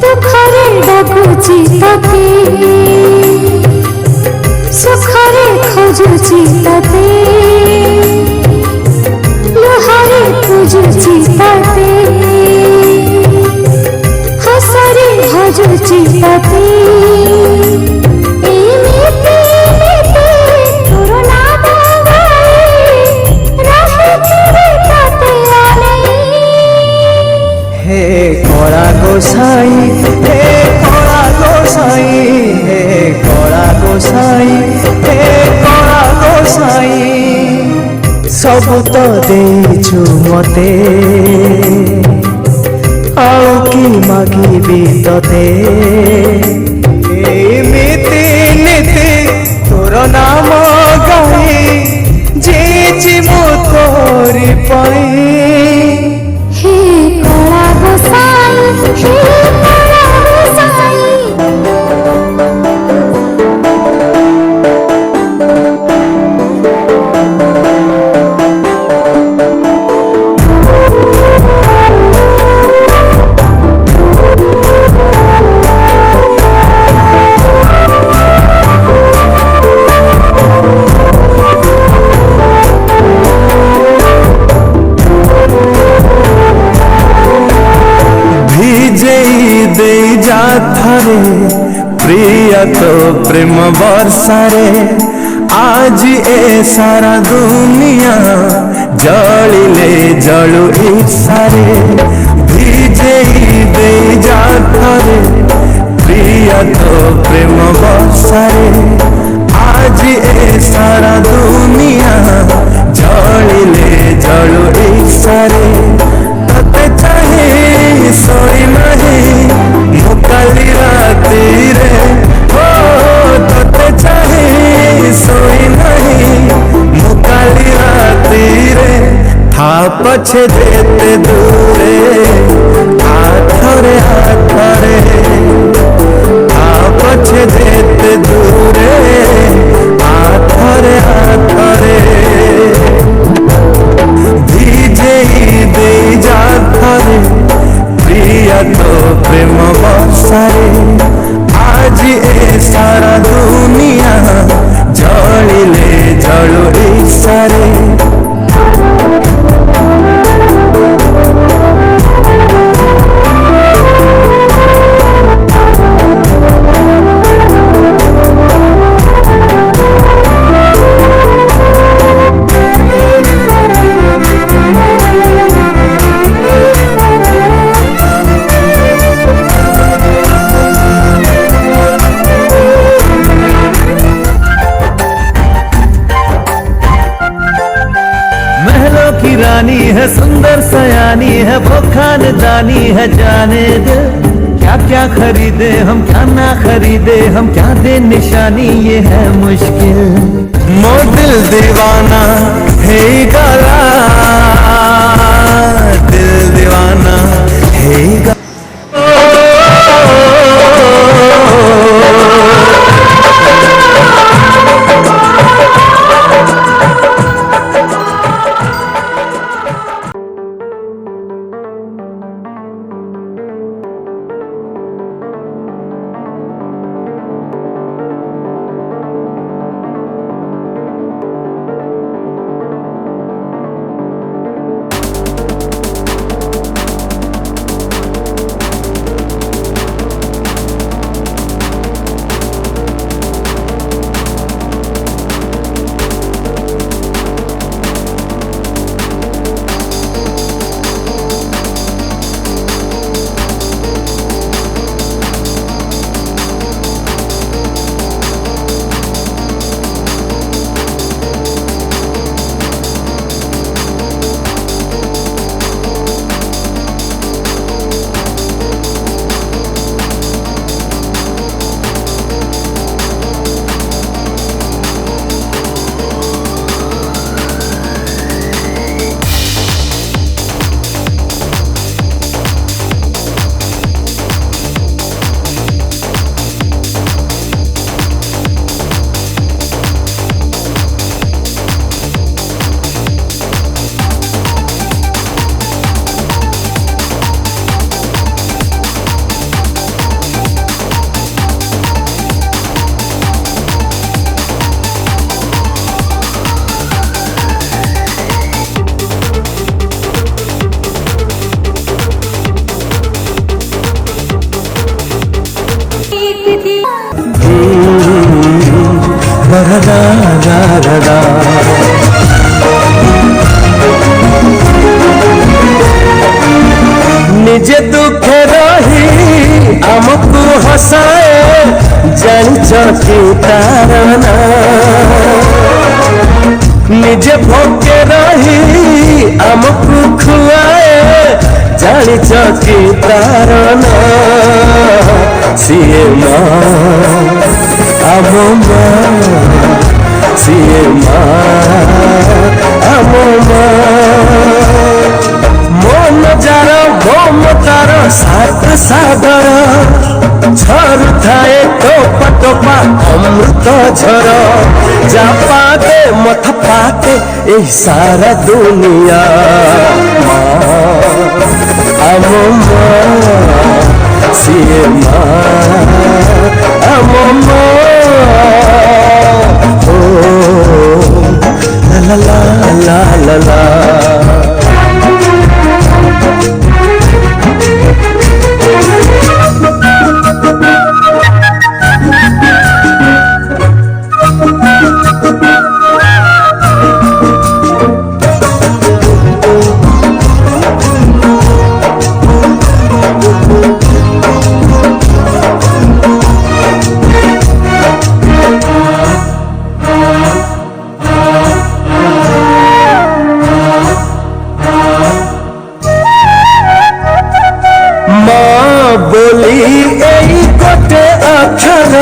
दुखरे डाकुची तते सुखरे खोजुची तते लुहारे पूजुची तते हसरे भजुची तते गोसाई हे कला गोसाई हे कला गोसाई हे कला गोसाई सब तो देछु मते आउ की मागिबी तते एमिति नीति तोर नाम गाई जेची मो तोरी पाई हे कला गोसाई हे कला गोसाई प्रिय तो प्रेम वर्षारे आज ए सारा दुनिया जलिले जलु ईर्षारे भिजे दे जाथरे प्रिय तो प्रेम वर्षारे आज ए सारा दुनिया जलिले जलु ईर्षारे तते चाहे सोई नहीं मुकाली राती रे हो तते चाहे सोई नहीं मुकाली राती रे था पछे जेते दूरे आथरे आथरे था पछे जेते दूरे आथरे आथरे धीजे दे जाथरे प्रिय तो प्रेम वर्षारे आज ए सारा दुनिया जलिले जलु ईर्षारे रानी है सुंदर सयानी है वो खानदानी है जाने दे क्या क्या खरीदे हम क्या ना खरीदे हम क्या दे निशानी ये है मुश्किल मो दिल दीवाना है गला दिल दीवाना है गला शारदा। निजे दुखे रही आमको हसाए जानिच कि तार ना। निजे भोके रही आमको खुआए जानिच कि तार ना। सिए माँ आम माँ, सिए माँ आम माँ। मन जार ममतार सात सागर झरु थाए टोपा टोपा अमृत झर। जा पाते मथ पाते यही सारा दुनिया। माँ आम माँ, सिए माँ आम माँ। ओ ला ला ला ला ला। बोली एई गोटे अक्षर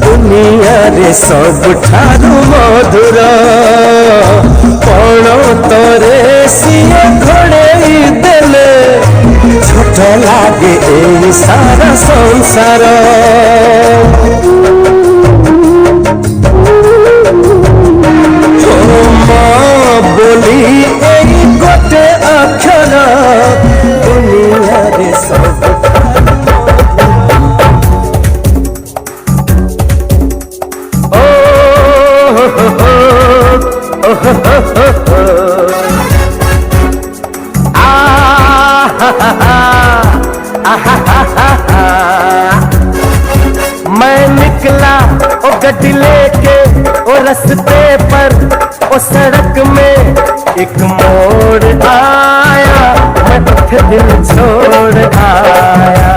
दुनिया रे सबठारु मधुर। पण तोरे सिए घोड़ेई देले छोट लागे एई सारा संसार। माँ बोली एई गोटे अक्षर दुनिया रे सब। मैं निकला ओ गड्डी लेके ओ रस्ते पर ओ सड़क में एक मोड़ आया। मैं उठ दिल छोड़ आया।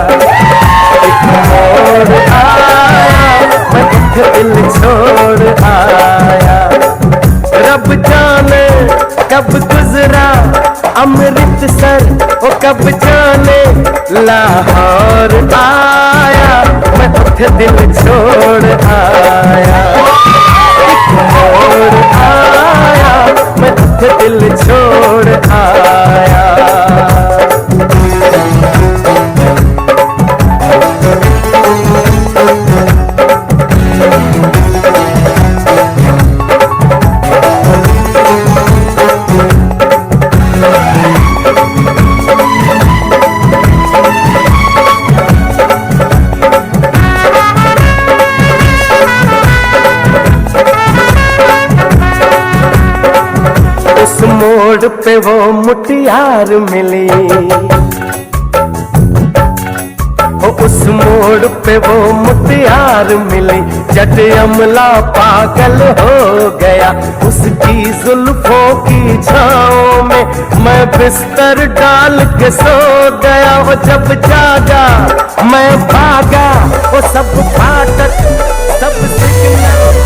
एक मोड़ आया, मैं उठ दिल छोड़ आया। रब जाने कब गुजरा अमृतसर ओ कब जाने लाहौर आया। मैं उठ दिल छोड़ आया। एक मोड़ आया, मैं उठ दिल छोड़ आया। मोड़ पे वो मुटियार मिली। उस मोड़ पे वो मुटियार मिली। जट अमला पागल हो गया उसकी जुल्फों की छाओं में। मैं बिस्तर डाल के सो गया। वो जब जागा मैं भागा। वो सब फाटक सब सिग्नल।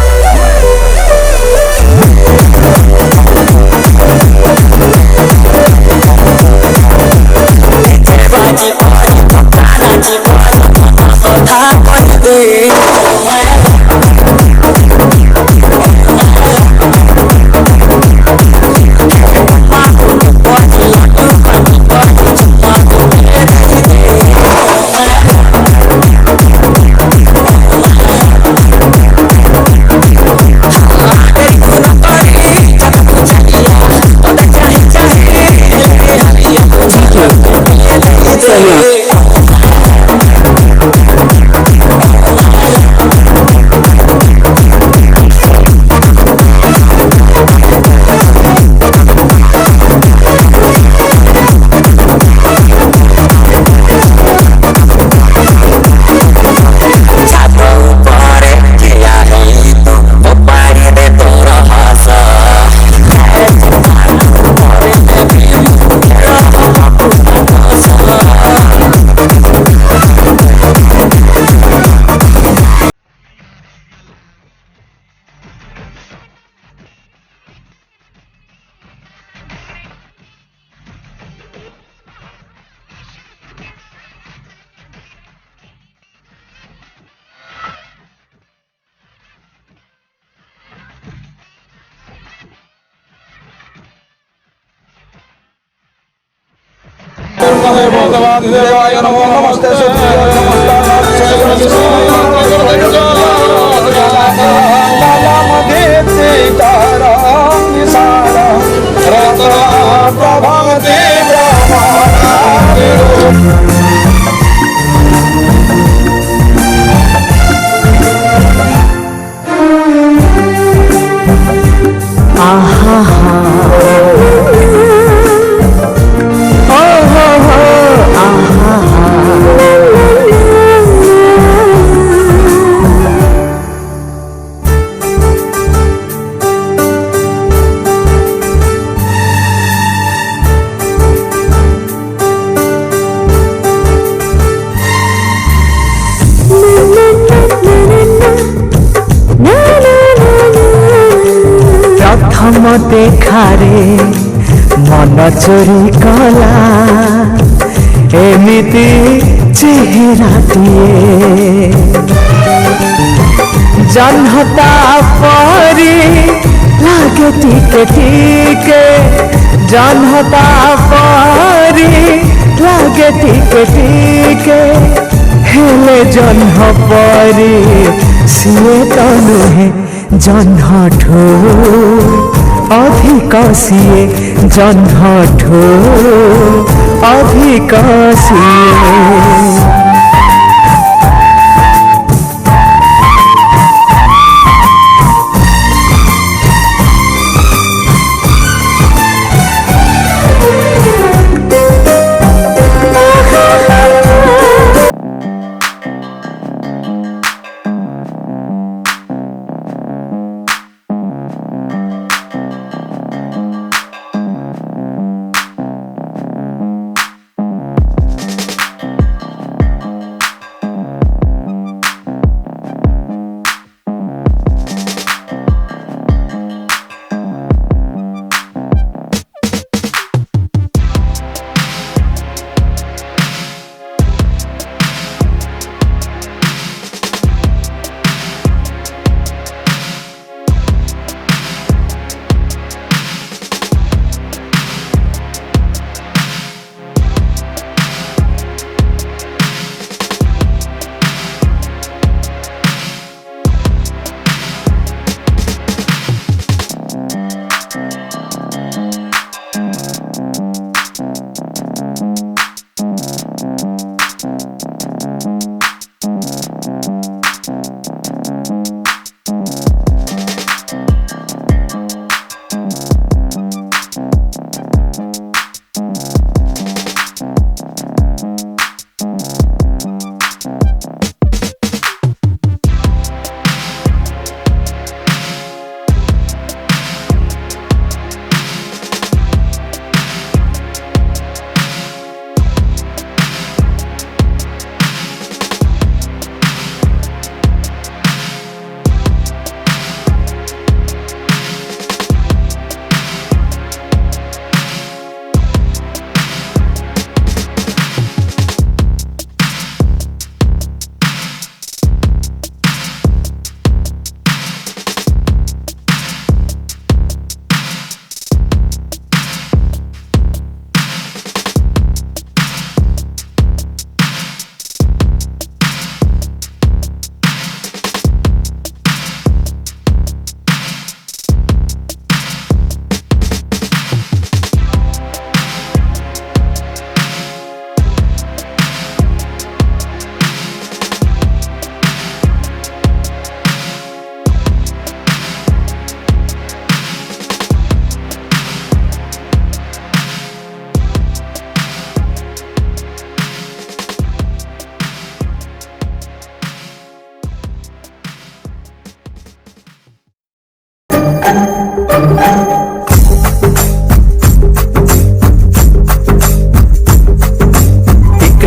देवाय नमो नमस्ते प्रभवते प्रथम देखारे मन चोरी कला एमिति चेहराटिए जन्हता परी लागे टिके टिके जन्हता परी लागे टिके टिके हेले जन्ह परी सिए तो नुहे जन्हठू अधिक सिए जन्हठू अधिक सिए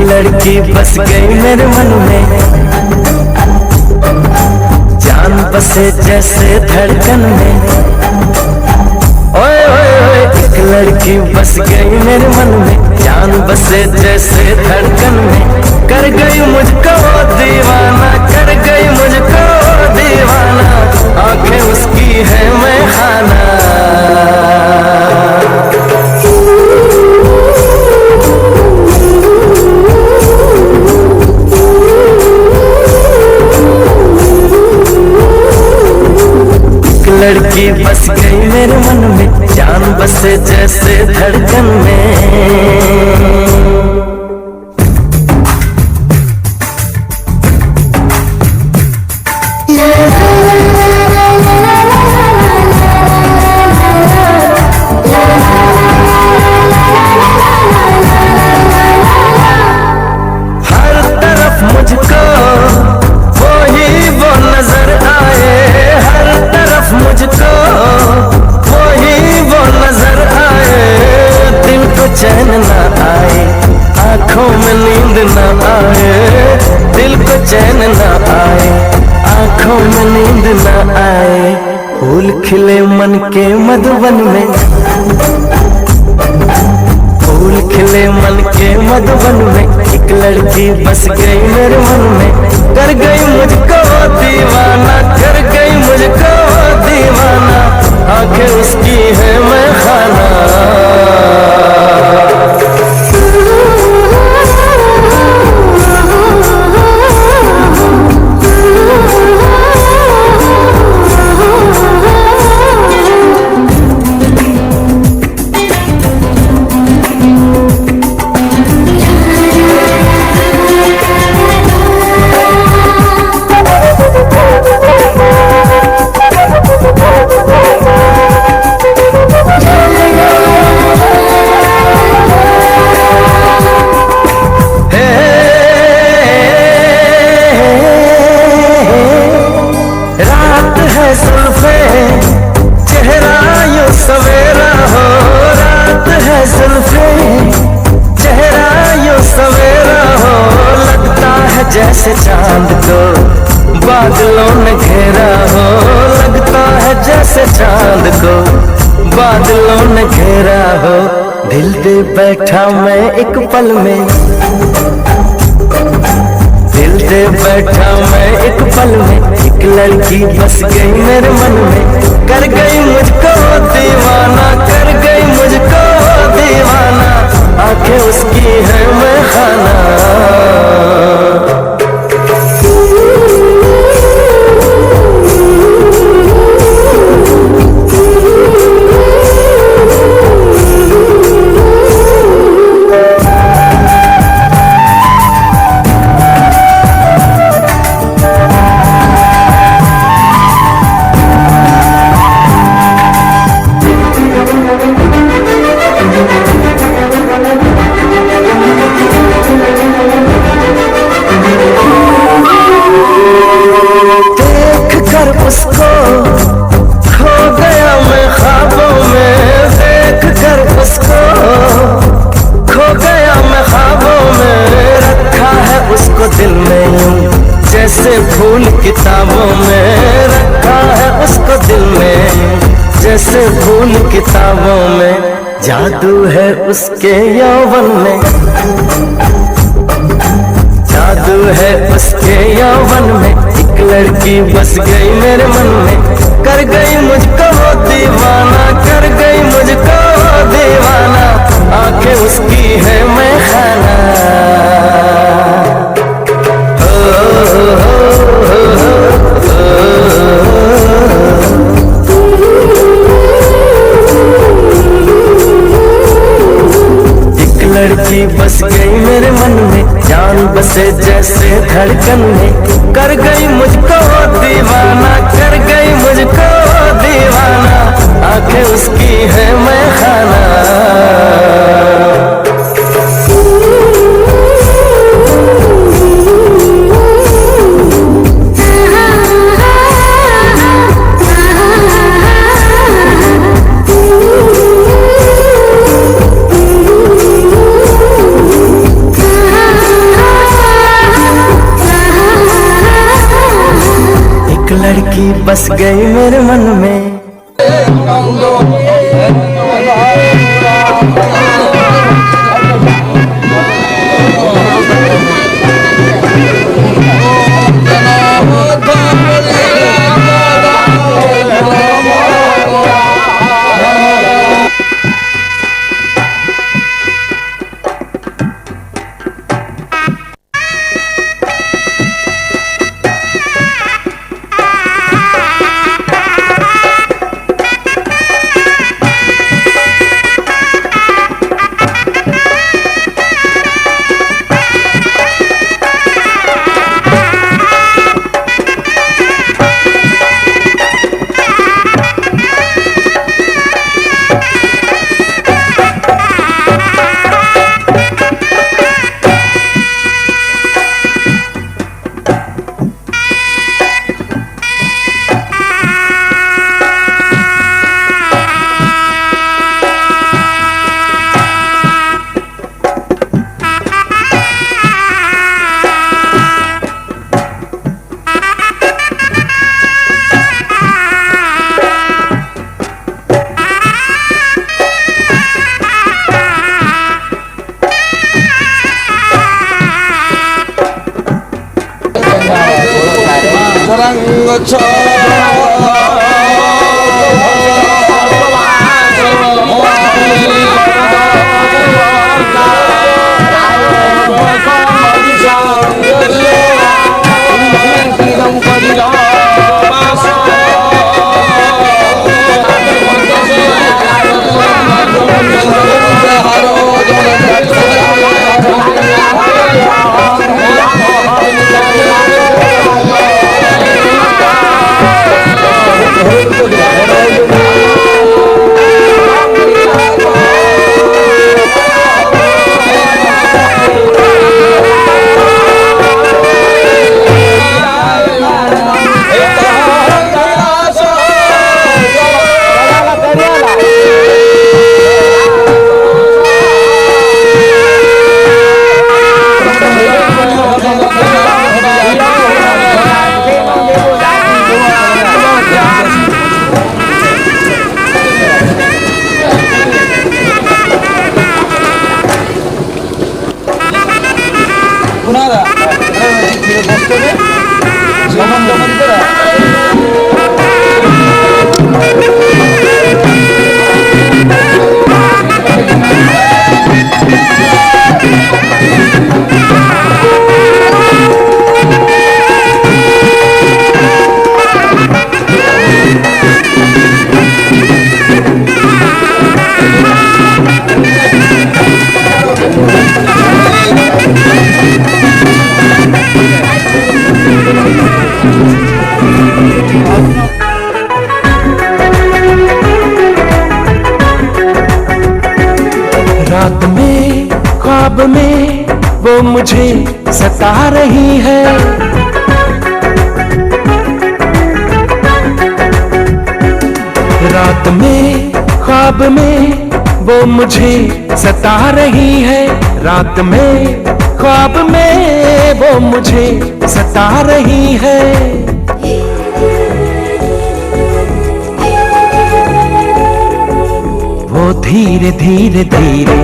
लड़की बस गई मेरे मन में, जान बसे जैसे धड़कन में। ओए ओए ओए एक लड़की बस गई मेरे मन में, जान बसे जैसे धड़कन में। कर गई मुझको दीवाना, कर गई मुझको दीवाना, आंखें उसकी है मैं खाना। बसे जैसे धड़कन में। हर तरफ मुझको वो ही वो नजर आए, हर तरफ मुझको वो ही वो नजर आए। दिल को चैन ना आए, आंखों में नींद ना आए, दिल को चैन ना आए, आंखों में नींद ना आए। फूल खिले मन के मधुवन में, फूल खिले मन के मधुवन में, एक लड़की बस गई मेरे मन में, कर गई मुझको दीवाना, कर गई मुझको दीवाना। आंखें उसकी है मैं खाना। रात है जुल्फे चेहरा यूं सवेरा हो, रात है जुल्फे चेहरा यूं सवेरा हो। लगता है जैसे चांद को बादलों ने घेरा हो, लगता है जैसे चांद को बादलों ने घेरा हो। दिल दे बैठा मैं एक पल में, दिल दे बैठा मैं एक पल में, एक लड़की बस गई मेरे मन में, कर गई मुझको दीवाना, कर गई मुझको दीवाना। आंखें उसकी है मैं खाना। उसको खो गया मैं ख्वाबों में, देख कर उसको खो गया मैं ख्वाबों में। रखा है उसको दिल में यूं जैसे फूल किताबों में, रखा है उसको दिल में जैसे फूल किताबों में। जादू है उसके यौवन में, जादू है उसके यौवन में। एक लड़की बस गई मेरे मन में, कर गई मुझको दीवाना, कर गई मुझको दीवाना। आंखें उसकी है मैं खाना। एक लड़की बस गई मेरे मन में, जान बसे जैसे धड़कन में, कर गई मुझको दीवाना, कर गई मुझको दीवाना। आंखें उसकी है मैं खाना। लड़की बस गई मेरे मन में। रंग छ रात में ख्वाब में वो मुझे सता रही है, रात में ख्वाब में वो मुझे सता रही है, रात में ख्वाब में वो मुझे सता रही है। वो धीरे धीरे धीरे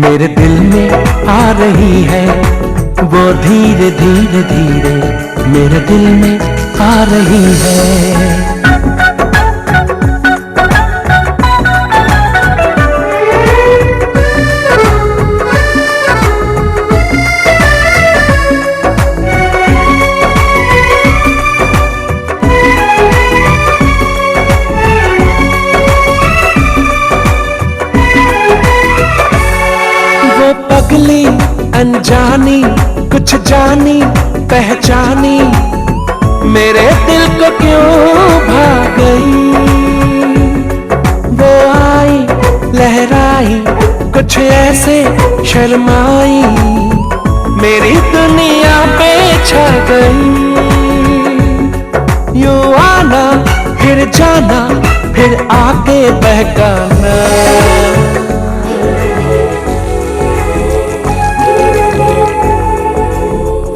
मेरे दिल में आ रही है, वो धीरे धीरे धीरे मेरे दिल में आ रही है। पगली अनजानी कुछ जानी पहचानी मेरे दिल को क्यों भाग गई, वो आई लहराई कुछ ऐसे शर्माई मेरी दुनिया पे छा गई। यूं आना फिर जाना फिर आके बहकाना,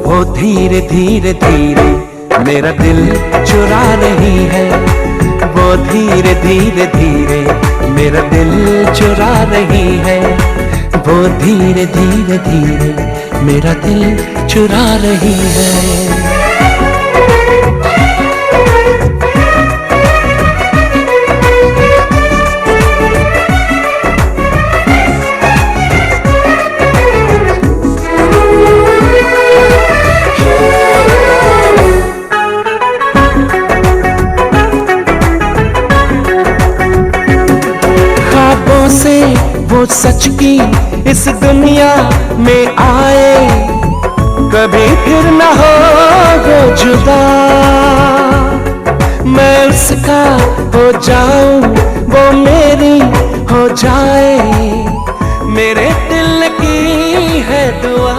वो धीरे धीरे धीरे मेरा दिल चुरा रही है, वो धीरे धीरे धीरे मेरा दिल चुरा रही है, वो धीरे धीरे धीरे मेरा दिल चुरा रही है। से वो सच की इस दुनिया में आए, कभी फिर न हो वो जुदा, मैं उसका हो जाऊं वो मेरी हो जाए, मेरे दिल की है दुआ।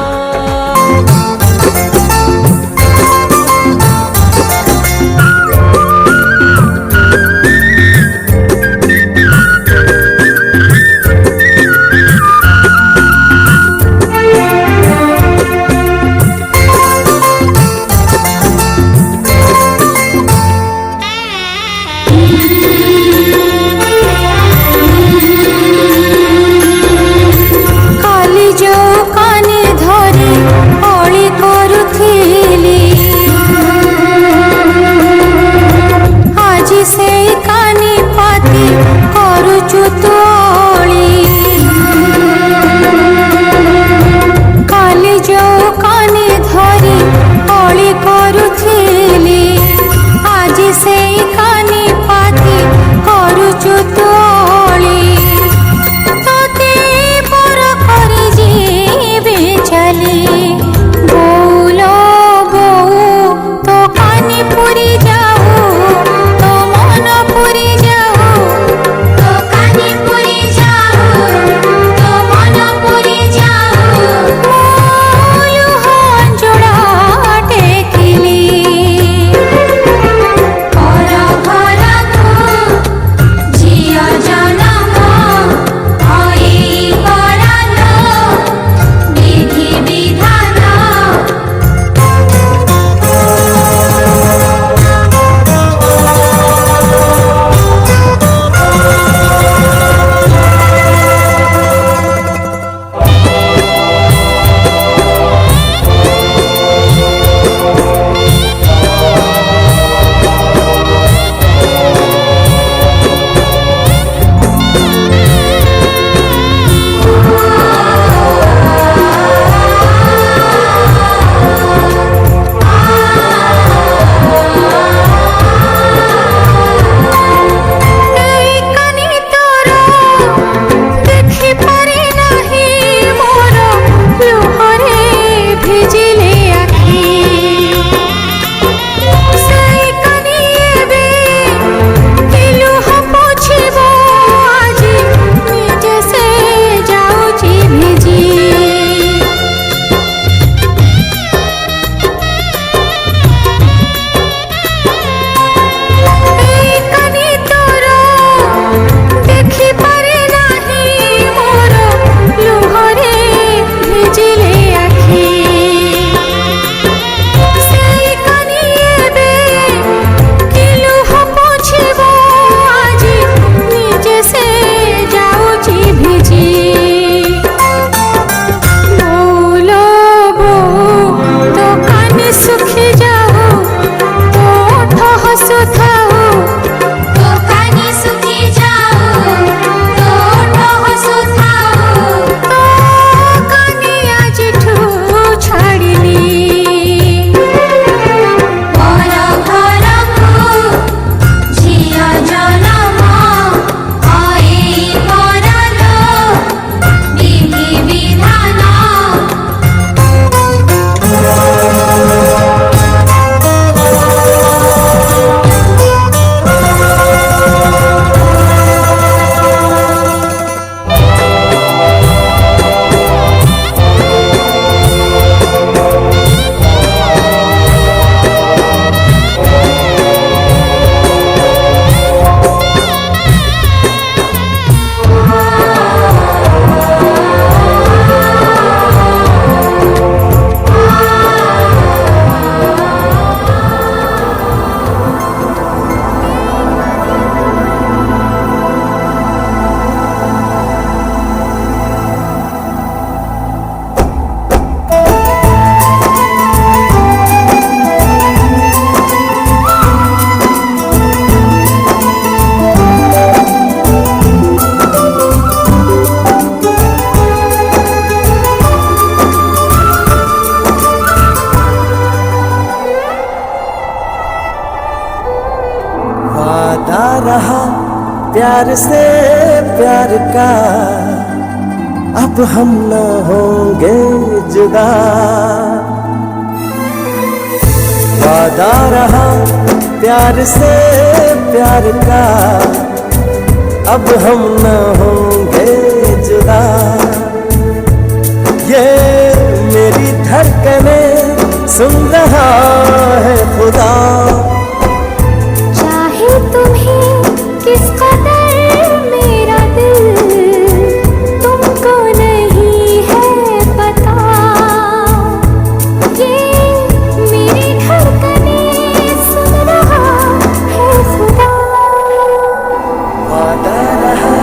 प्यार से प्यार का अब हम न होंगे जुदा। वादा रहा प्यार से प्यार का अब हम न होंगे जुदा। ये मेरी धड़कनें सुन रहा है खुदा। चाहे तुम्हें किस कदर मेरा दिल तुमको नहीं है पता। ये मेरी धड़कनें सुन रहा है खुदा। वादा रहा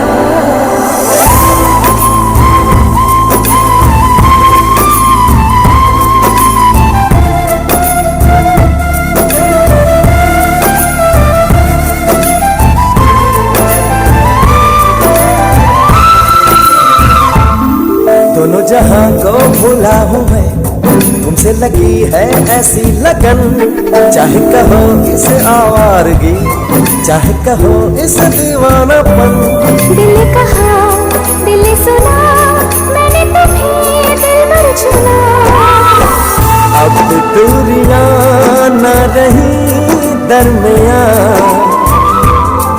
दोनों जहां को भूला हूँ मैं, तुमसे लगी है ऐसी लगन। चाहे कहो इस आवारगी, चाहे कहो इस दीवानापन। दिल कहा दिल सुना, मैंने तुम्हें दिल भर चुना। अब दूरियां न रही दरमियां,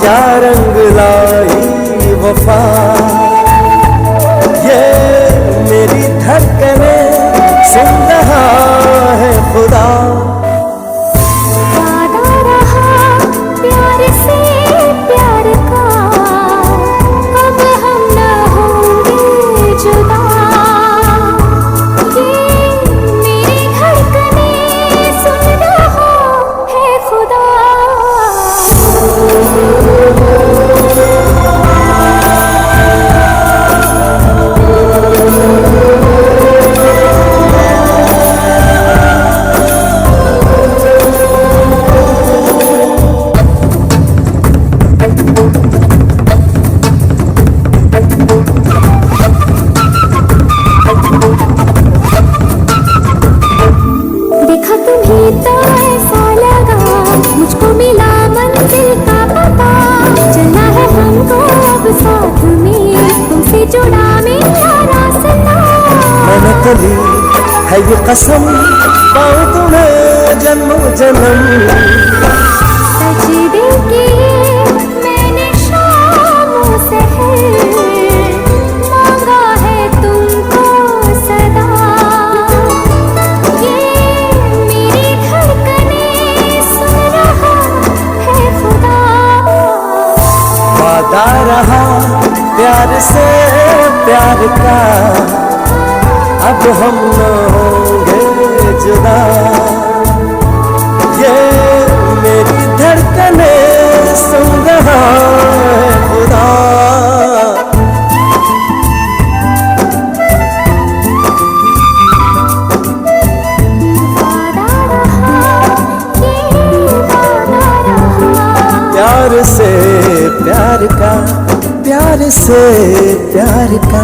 क्या रंग लाई वफा। ये मेरी धड़कनें सुन रहा है खुदा। वादा रहा प्यार से प्यार का अब हम न होंगे जुदा। ये मेरी धड़कनें सुन रहा है खुदा। देखा तुम्हें तो ऐसा लगा, मुझको मिला मंजिल का पता। चलना है हमको अब साथ में, तुमसे जुड़ा मेरा रास्ता। मैंने तो ली है ये कसम, पाऊं तुम्हें जन्म जन्म। सजदे किए मैंने शामों सहर, मांगा है तुमको सदा। ये मेरी धड़कनें सुन रहा है खुदा। वादा रहा प्यार से प्यार का अब हम न होंगे जुदा। ये मेरी धड़कनें सुन रहा है खुदा। वादा रहा ये वादा रहा। प्यार से प्यार का, प्यार से प्यार का।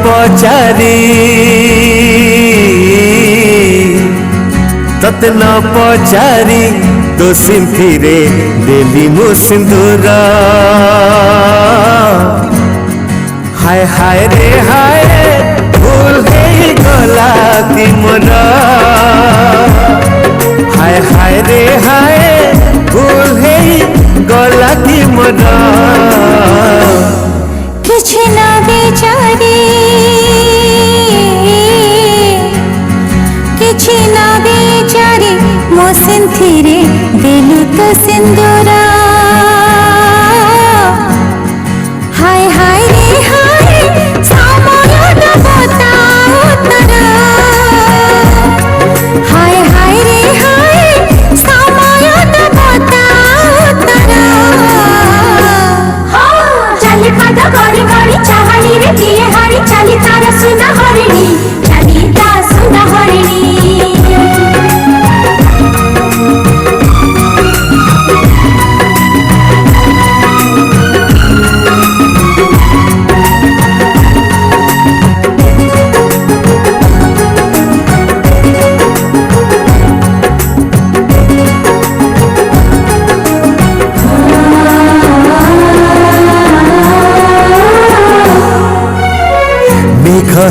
पचारी तते न पचारी तो सिंथिरे देली मु सिंदूर हाय हाय रे हाय भूल गई गला की मोर हाय हाय रे हाय भूल गई गला की मोर किछ ना बेचारी किछ ना बेचारी मो सिंथिरे देलु तो सिंदूरा हाय हाय रे हाय समय न बताओ तरा हाय हाय रे हाय समय न बताओ तरा चली पद गड़ी गड़ी चाहनी रे दिए हरी चली तारा सुना हरिणी चली ता सुना हरिणी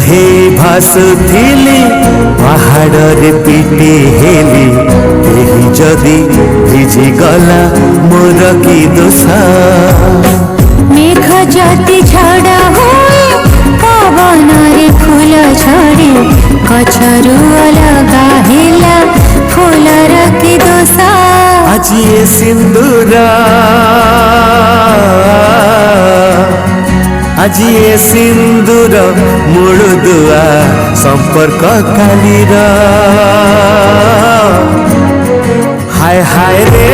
हे भासुथिली पहाड़े पिटी हेली एही जदि भिजी गला मोर की दोषा मेघ जति झड़ा हुए पवन रे फूल झड़े गछरु अलगा हेला फूलर की दोषा आज ये सिंदूरा आज ये सिंदूर मुड़ुदुआ संपर्क कालीर हाय हाय रे